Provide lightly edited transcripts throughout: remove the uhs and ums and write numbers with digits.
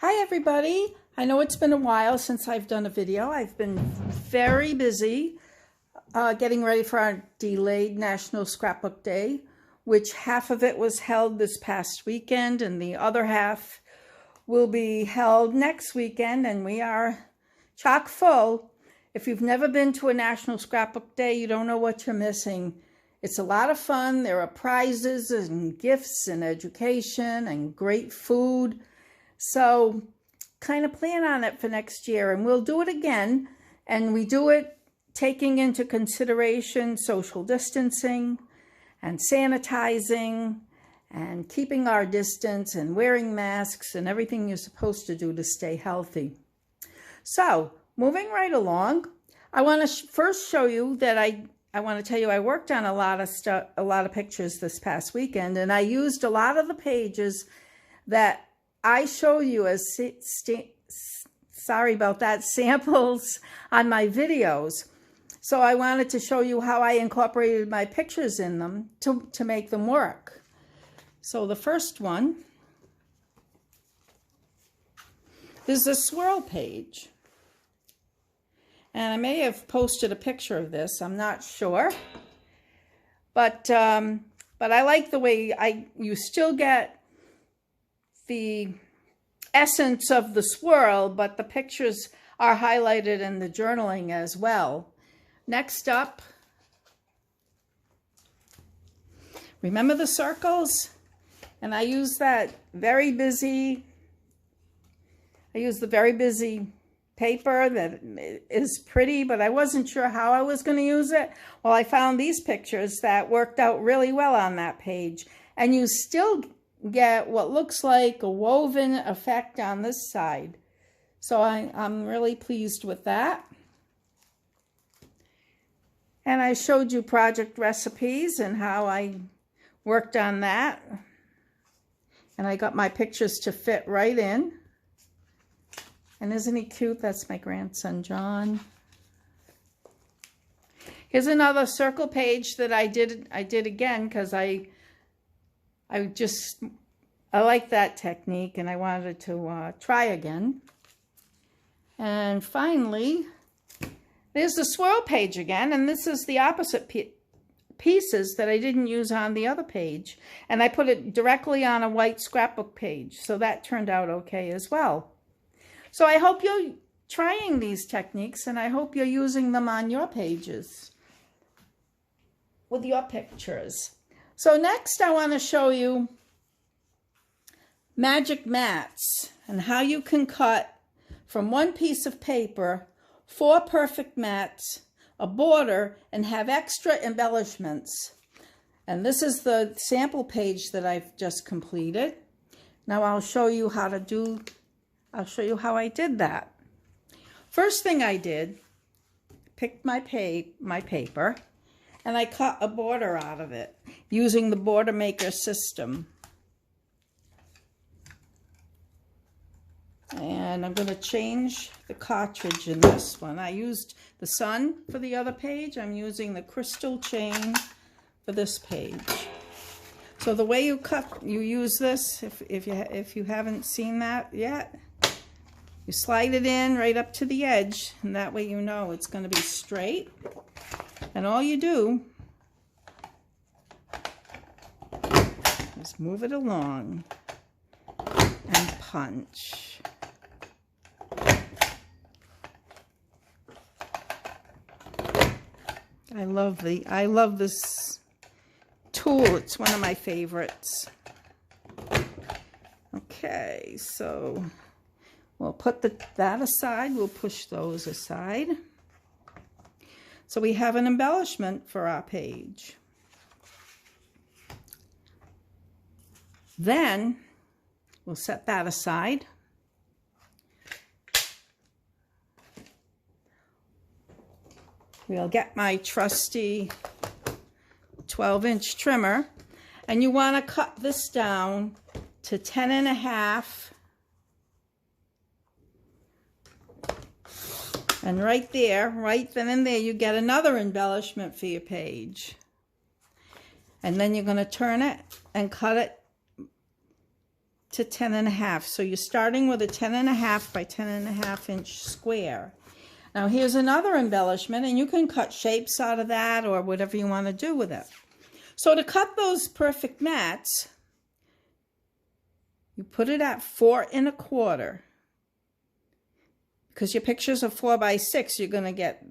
Hi everybody. I know it's been a while since I've done a video. I've been very busy getting ready for our delayed National Scrapbook Day, which half of it was held this past weekend and the other half will be held next weekend, and we are chock full. If you've never been to a National Scrapbook Day, you don't know what you're missing. It's a lot of fun. There are prizes and gifts and education and great food. So kind of plan on it for next year, and we'll do it again. And we do it taking into consideration social distancing and sanitizing and keeping our distance and wearing masks and everything you're supposed to do to stay healthy. So moving right along, I want to first show you that I want to tell you I worked on a lot of pictures this past weekend, and I used a lot of the pages that I show you as samples on my videos. So I wanted to show you how I incorporated my pictures in them to make them work. So the first one is the swirl page. And I may have posted a picture of this, I'm not sure. But I like the way you still get the essence of the swirl, but the pictures are highlighted in the journaling as well. Next up, remember the circles? And I use the very busy paper that is pretty, but I wasn't sure how I was going to use it. Well, I found these pictures that worked out really well on that page, and you still get what looks like a woven effect on this side. So I'm really pleased with that. And I showed you project recipes and how I worked on that. And I got my pictures to fit right in. And isn't he cute? That's my grandson, John. Here's another circle page that I did again because I like that technique and I wanted to try again. And finally, there's the swirl page again, and this is the opposite pieces that I didn't use on the other page. And I put it directly on a white scrapbook page, so that turned out okay as well. So I hope you're trying these techniques, and I hope you're using them on your pages with your pictures. So next I want to show you magic mats and how you can cut from one piece of paper 4 perfect mats, a border, and have extra embellishments. And this is the sample page that I've just completed. Now I'll show you how I did that. First thing I did, picked my paper, and I cut a border out of it using the Border Maker system. And I'm going to change the cartridge in this one. I used the sun for the other page. I'm using the crystal chain for this page. So the way you use this, if you haven't seen that yet, you slide it in right up to the edge, and that way you know it's going to be straight. And all you do is move it along and punch. I love this tool. It's one of my favorites. Okay, so we'll put that aside. We'll push those aside. So we have an embellishment for our page. Then we'll set that aside. We'll get my trusty 12-inch trimmer, and you want to cut this down to 10.5. And right then and there, you get another embellishment for your page. And then you're going to turn it and cut it to 10.5. So you're starting with a 10.5 by 10.5 inch square. Now here's another embellishment, and you can cut shapes out of that or whatever you want to do with it. So to cut those perfect mats, you put it at 4 1/4. Because your pictures are 4 by 6, you're going to get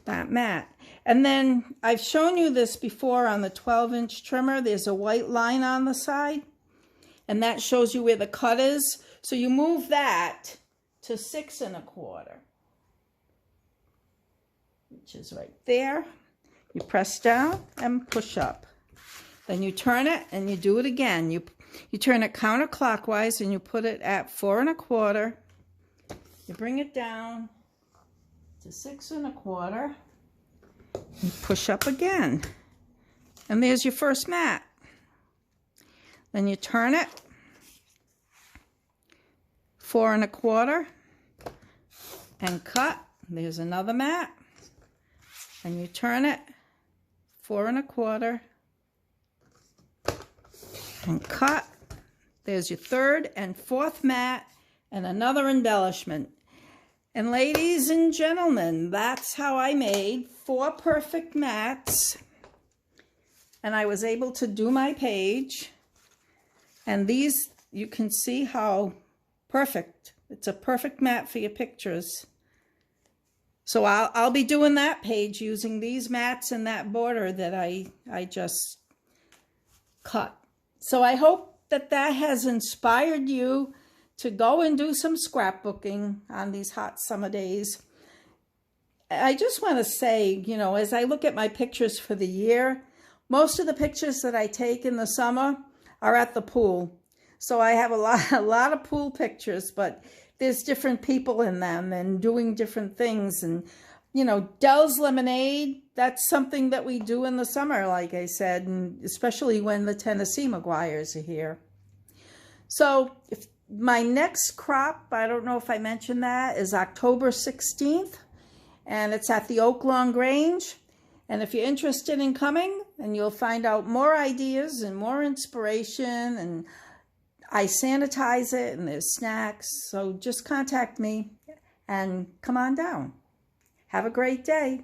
that mat. And then I've shown you this before on the 12-inch trimmer. There's a white line on the side, and that shows you where the cut is. So you move that to 6 1/4, which is right there. You press down and push up. Then you turn it and you do it again. You turn it counterclockwise and you put it at 4 1/4. You bring it down to 6 1/4. You push up again. And there's your first mat. Then you turn it 4 1/4 and cut. There's another mat. And you turn it 4 1/4 and cut. There's your third and fourth mat and another embellishment. And ladies and gentlemen, that's how I made 4 perfect mats. And I was able to do my page. And these, you can see how perfect. It's a perfect mat for your pictures. So I'll be doing that page using these mats and that border that I just cut. So I hope that has inspired you to go and do some scrapbooking on these hot summer days. I just want to say, you know, as I look at my pictures for the year, most of the pictures that I take in the summer are at the pool. So I have a lot of pool pictures, but there's different people in them and doing different things. And, you know, Del's Lemonade, that's something that we do in the summer, like I said, and especially when the Tennessee Maguires are here. So if my next crop, I don't know if I mentioned that, is October 16th, and it's at the Oak Lawn Grange. And if you're interested in coming, and you'll find out more ideas and more inspiration, and I sanitize it, and there's snacks. So just contact me and come on down. Have a great day.